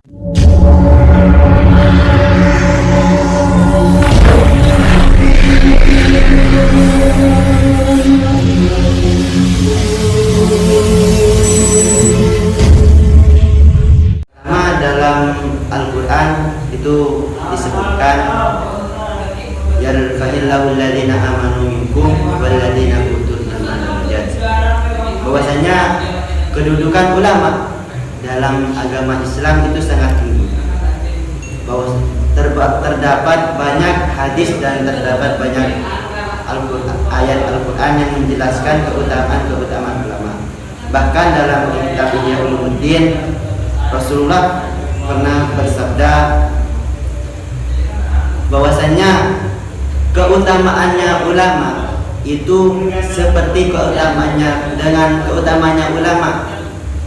Dalam Al-Quran itu disebutkan yarfa'illahu alladhina amanu minkum walladhina utul ilma darajat, bahwasanya kedudukan ulama dalam agama Islam itu sangat tinggi, bahwa terdapat banyak hadis dan terdapat banyak ayat Al-Quran yang menjelaskan keutamaan ulama. Bahkan dalam kitab Ihya Ulumuddin, Rasulullah pernah bersabda bahwasanya keutamaannya ulama itu seperti keutamaannya ulama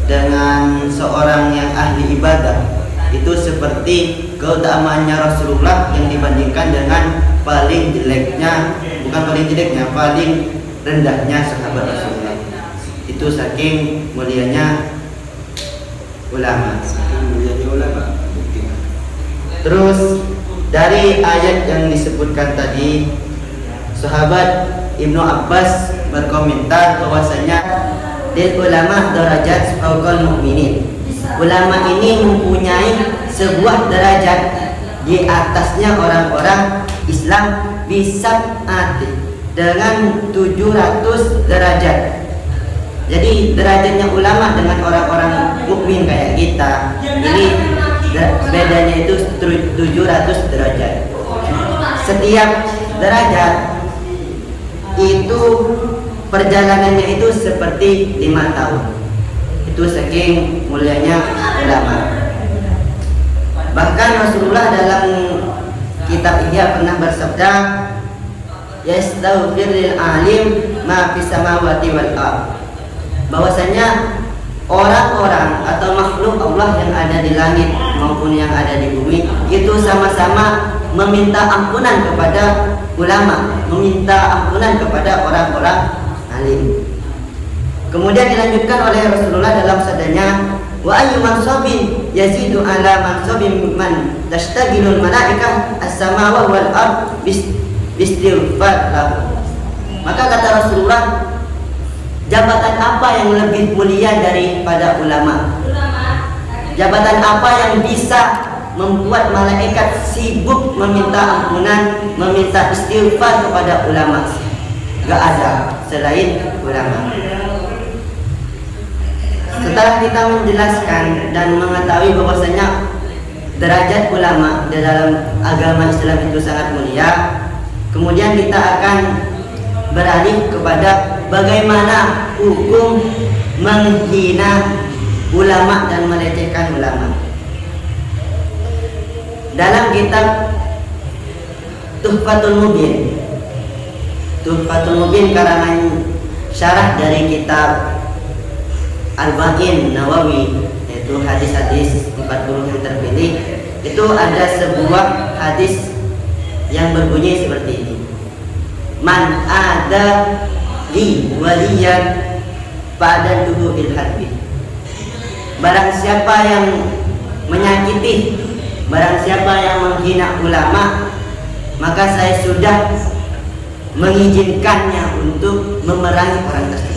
dengan seorang yang ahli ibadah itu seperti keutamaannya Rasulullah yang dibandingkan dengan paling rendahnya sahabat Rasulullah. Itu saking mulianya ulama. Terus dari ayat yang disebutkan tadi, sahabat Ibnu Abbas berkomentar bahwasanya lil ulama darajat fawqal mukminin. Ulama ini mempunyai sebuah derajat di atasnya orang-orang Islam bisa dengan 700 derajat. Jadi derajatnya ulama dengan orang-orang mukmin kayak kita ini bedanya itu 700 derajat. Setiap derajat itu perjalanannya itu seperti 5 tahun. Itu saking mulianya ulama. Bahkan Rasulullah dalam kitab Ihya pernah bersabda, yastaghfir lil alim ma fis samawati wal ardh, bahwasanya orang-orang atau makhluk Allah yang ada di langit maupun yang ada di bumi itu sama-sama meminta ampunan kepada ulama, meminta ampunan kepada orang-orang alim. Kemudian dilanjutkan oleh Rasulullah dalam sabdanya, wa ayyu mansabin yazidu ala mansabin man tashtagilul malaikah as-samawati wal ard bistighfar lahu. Maka kata Rasulullah, jabatan apa yang lebih mulia daripada ulama? Jabatan apa yang bisa membuat malaikat sibuk meminta ampunan, meminta istighfar kepada ulama? Gak ada selain ulama. Setelah kita menjelaskan dan mengetahui bahwasanya derajat ulama di dalam agama Islam itu sangat mulia, kemudian kita akan beralih kepada bagaimana hukum menghina ulama dan melecehkan ulama. Dalam kitab Tuhfatul Mubin karangan syarah dari kitab Arba'in Nawawi, yaitu hadis-hadis 40 yang terpilih, itu ada sebuah hadis yang berbunyi seperti ini: man ada li waliyan fa'adantuhu bil harbi. Barang siapa yang menyakiti, barang siapa yang menghina ulama, maka saya sudah mengizinkannya untuk memerangi orang tersebut.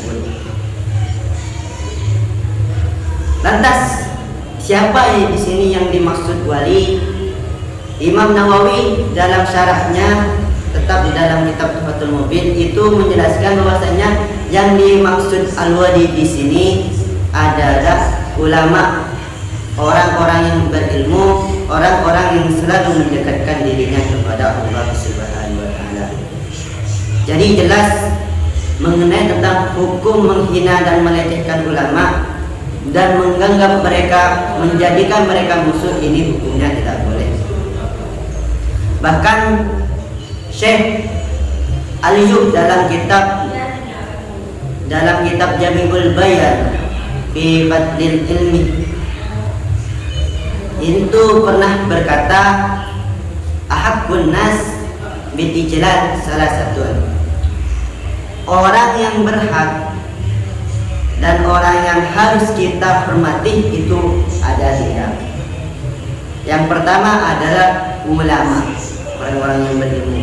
Lantas siapa di sini yang dimaksud wali? Imam Nawawi dalam syarahnya tetap di dalam kitab Tuhfatul Mubin itu menjelaskan bahwasanya yang dimaksud al-wali di sini adalah ulama, orang-orang yang berilmu, orang-orang yang selalu mendekatkan dirinya kepada Allah Subhanahu wa taala. Jadi jelas mengenai tentang hukum menghina dan melecehkan ulama dan menganggap mereka, menjadikan mereka musuh, ini hukumnya tidak boleh. Bahkan Syekh Al-Yub dalam kitab Jami'ul Bayan fi Fadlil Ilmi itu pernah berkata, ahabbun nas bitijlal salah satu, orang yang berhak dan orang yang harus kita hormati itu ada 3. Yang pertama adalah ulama, orang-orang yang berilmu.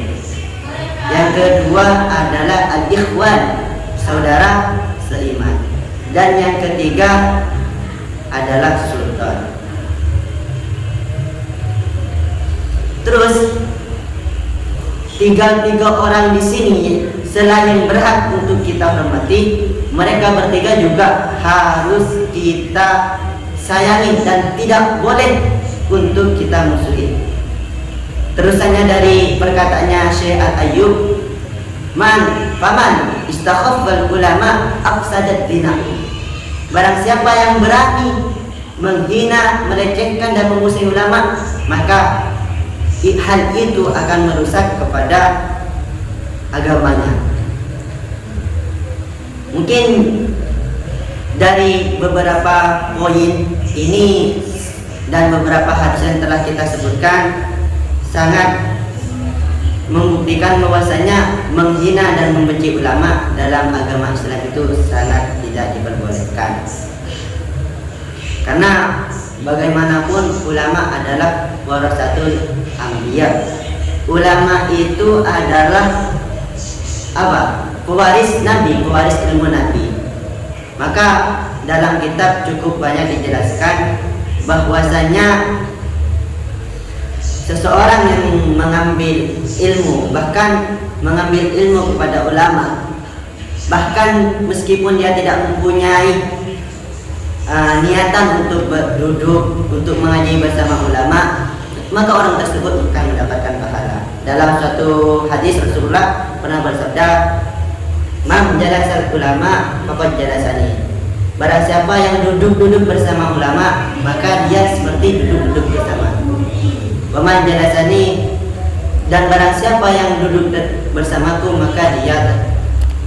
Yang kedua adalah al-ikhwan, saudara seiman. Dan yang ketiga adalah sultan. Terus tiga orang di sini selain berhak untuk kita hormati, mereka bertiga juga harus kita sayangi dan tidak boleh untuk kita musuhi. Terusannya dari perkataannya Syekh Al-Ayyub, faman istakhaffal ulama afsadat dina. Barang siapa yang berani menghina, melecehkan dan memusuhi ulama, maka hal itu akan merusak kepada agamanya. Mungkin dari beberapa poin ini dan beberapa hadis yang telah kita sebutkan sangat membuktikan bahwasanya menghina dan membenci ulama dalam agama Islam itu sangat tidak diperbolehkan. Karena bagaimanapun ulama adalah warasatul anbiya. Ulama itu adalah apa? Pewaris Nabi, pewaris ilmu Nabi. Maka dalam kitab cukup banyak dijelaskan bahwasanya seseorang yang mengambil ilmu, bahkan mengambil ilmu kepada ulama, bahkan meskipun dia tidak mempunyai niatan untuk duduk untuk mengaji bersama ulama, maka orang tersebut akan mendapatkan pahala. Dalam suatu hadis Rasulullah pernah bersabda, "Man jalasal ulama faqad jalasani." Barang siapa yang duduk bersama ulama, maka dia seperti duduk bersama. Wa man jalasani, dan barang siapa yang duduk bersamaku, maka dia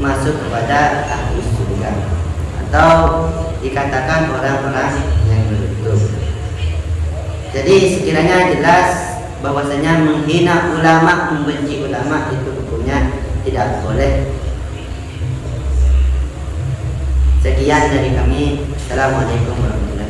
masuk kepada ahli surga, atau dikatakan orang-orang yang beruntung. Jadi sekiranya jelas bahwasanya menghina ulama, membenci ulama itu hukumnya tidak boleh. Sekian dari kami. Assalamualaikum warahmatullahi wabarakatuh.